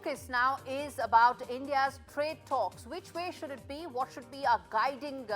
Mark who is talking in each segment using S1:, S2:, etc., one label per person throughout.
S1: focus now is about India's trade talks. Which way should it be? What should be our guiding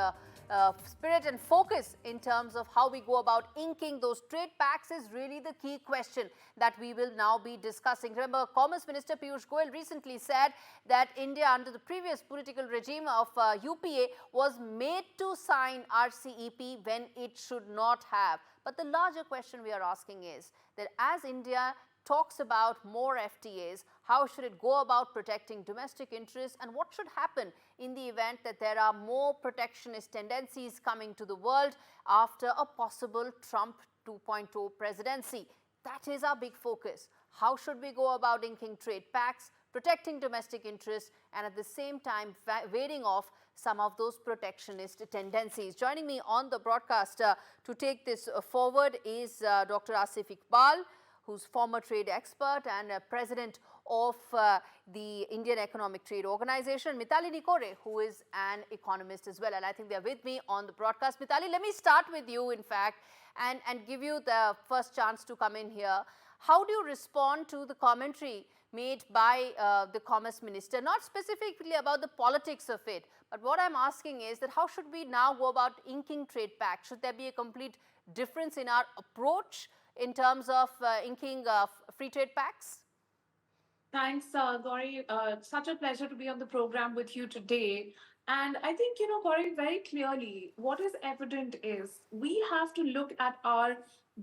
S1: spirit and focus in terms of how we go about inking those trade pacts is really the key question that we will now be discussing. Remember, Commerce Minister Piyush Goyal recently said that India, under the previous political regime of UPA, was made to sign RCEP when it should not have. But the larger question we are asking is that as India talks about more FTAs, how should it go about protecting domestic interests, and what should happen in the event that there are more protectionist tendencies coming to the world after a possible Trump 2.0 presidency? That is our big focus. How should we go about inking trade pacts, protecting domestic interests, and at the same time warding off some of those protectionist tendencies? Joining me on the broadcast to take this forward is Dr. Asif Iqbal, who's former trade expert and president of the Indian Economic Trade Organization, Mitali Nikore, who is an economist as well. And I think they're with me on the broadcast. Mitali, let me start with you, in fact, and give you the first chance to come in here. How do you respond to the commentary made by the Commerce Minister, not specifically about the politics of it, but what I'm asking is that how should we now go about inking trade pacts? Should there be a complete difference in our approach in terms of inking free trade pacts?
S2: Thanks, Gaurie. Such a pleasure to be on the program with you today. And I think, Gaurie, very clearly, what is evident is we have to look at our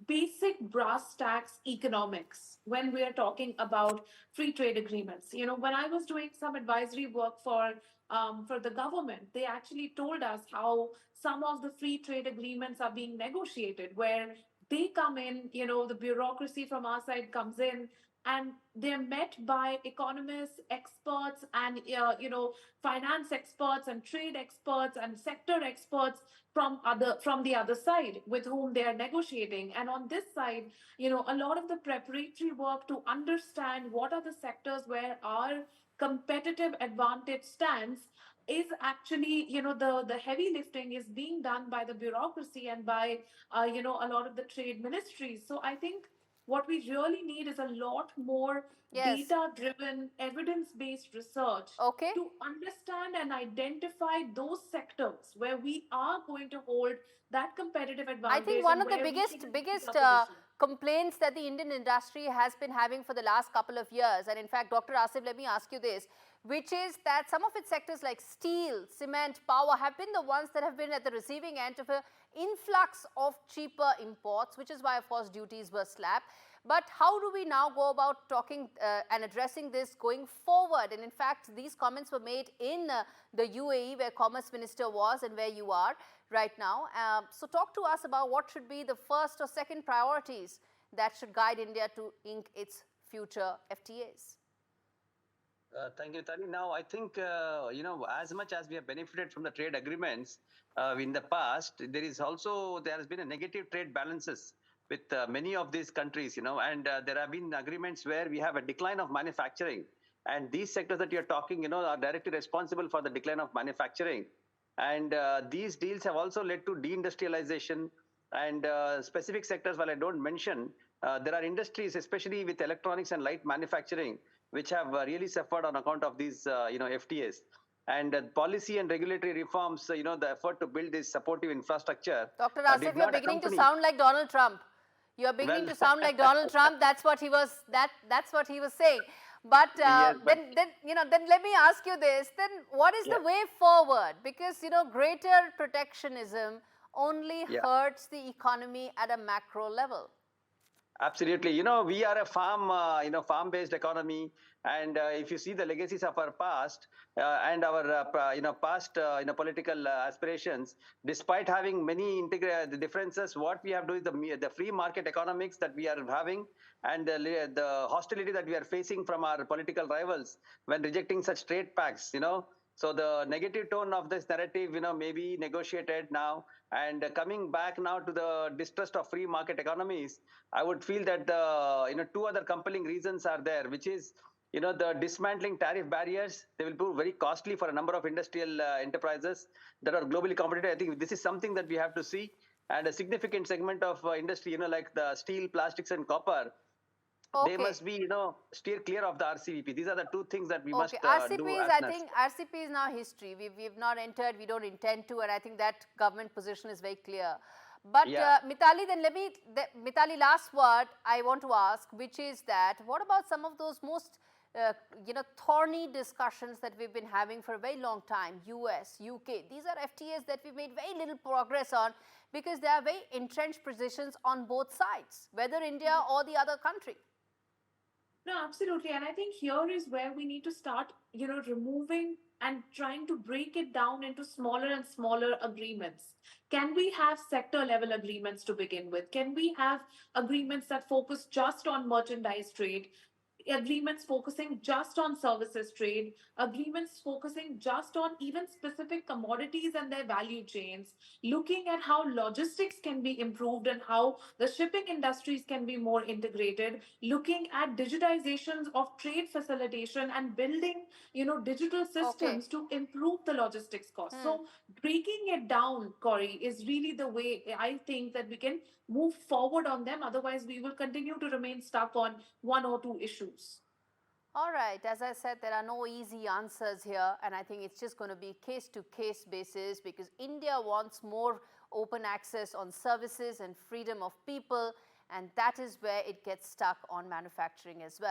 S2: basic brass tacks economics when we are talking about free trade agreements. When I was doing some advisory work for the government, they actually told us how some of the free trade agreements are being negotiated, where they come in, the bureaucracy from our side comes in, and they're met by economists, experts, and finance experts and trade experts and sector experts from the other side with whom they are negotiating. And on this side, a lot of the preparatory work to understand what are the sectors where our competitive advantage stands is actually, the heavy lifting is being done by the bureaucracy and by, a lot of the trade ministries. So I think what we really need is a lot more data-driven, evidence-based research to understand and identify those sectors where we are going to hold that competitive advantage.
S1: I think one of the biggest complaints that the Indian industry has been having for the last couple of years, and in fact, Dr. Asif, let me ask you this, which is that some of its sectors like steel, cement, power have been the ones that have been at the receiving end of an influx of cheaper imports, which is why, of course, duties were slapped. But how do we now go about talking and addressing this going forward? And in fact, these comments were made in the UAE, where Commerce Minister was and where you are right now. So talk to us about what should be the first or second priorities that should guide India to ink its future FTAs.
S3: Thank you, Tani. Now, I think, as much as we have benefited from the trade agreements in the past, there has been a negative trade balances with many of these countries, and there have been agreements where we have a decline of manufacturing. And these sectors that you're talking, are directly responsible for the decline of manufacturing. And these deals have also led to deindustrialization and specific sectors, while I don't mention, there are industries, especially with electronics and light manufacturing, which have really suffered on account of these, FTAs. And policy and regulatory reforms, the effort to build this supportive infrastructure.
S1: Dr. Asif, you're beginning to sound like Donald Trump. You're beginning to sound like Donald Trump. That's what he was. That's what he was saying. But then let me ask you this. Then what is the way forward? Because greater protectionism only hurts the economy at a macro level.
S3: Absolutely. We are a farm-based economy. And if you see the legacies of our past and our, past, political aspirations, despite having many differences, what we have to do is the free market economics that we are having and the hostility that we are facing from our political rivals when rejecting such trade pacts, So the negative tone of this narrative, may be negotiated now. And coming back now to the distrust of free market economies, I would feel that two other compelling reasons are there, which is, the dismantling tariff barriers. They will prove very costly for a number of industrial enterprises that are globally competitive. I think this is something that we have to see. And a significant segment of industry, like the steel, plastics, and copper, They
S1: Okay.
S3: must be, steer clear of the RCEP. These are the two things that we
S1: Okay,
S3: must do
S1: RCP is,
S3: as
S1: I
S3: an
S1: think, RCP is now history. We've not entered, we don't intend to, and I think that government position is very clear. But
S3: Yeah.
S1: Mitali, then Mitali, last word I want to ask, which is that what about some of those most, thorny discussions that we've been having for a very long time, US, UK. These are FTAs that we've made very little progress on because there are very entrenched positions on both sides, whether India or the other country.
S2: No, absolutely. And I think here is where we need to start, removing and trying to break it down into smaller and smaller agreements. Can we have sector level agreements to begin with? Can we have agreements that focus just on merchandise trade? Agreements focusing just on services trade, agreements focusing just on even specific commodities and their value chains, looking at how logistics can be improved and how the shipping industries can be more integrated, looking at digitizations of trade facilitation and building, digital
S1: Okay.
S2: systems to improve the logistics costs.
S1: Hmm.
S2: So breaking it down, Corey, is really the way I think that we can move forward on them. Otherwise, we will continue to remain stuck on one or two issues.
S1: All right, as I said, there are no easy answers here, and I think it's just going to be case to case basis because India wants more open access on services and freedom of people, and that is where it gets stuck on manufacturing as well.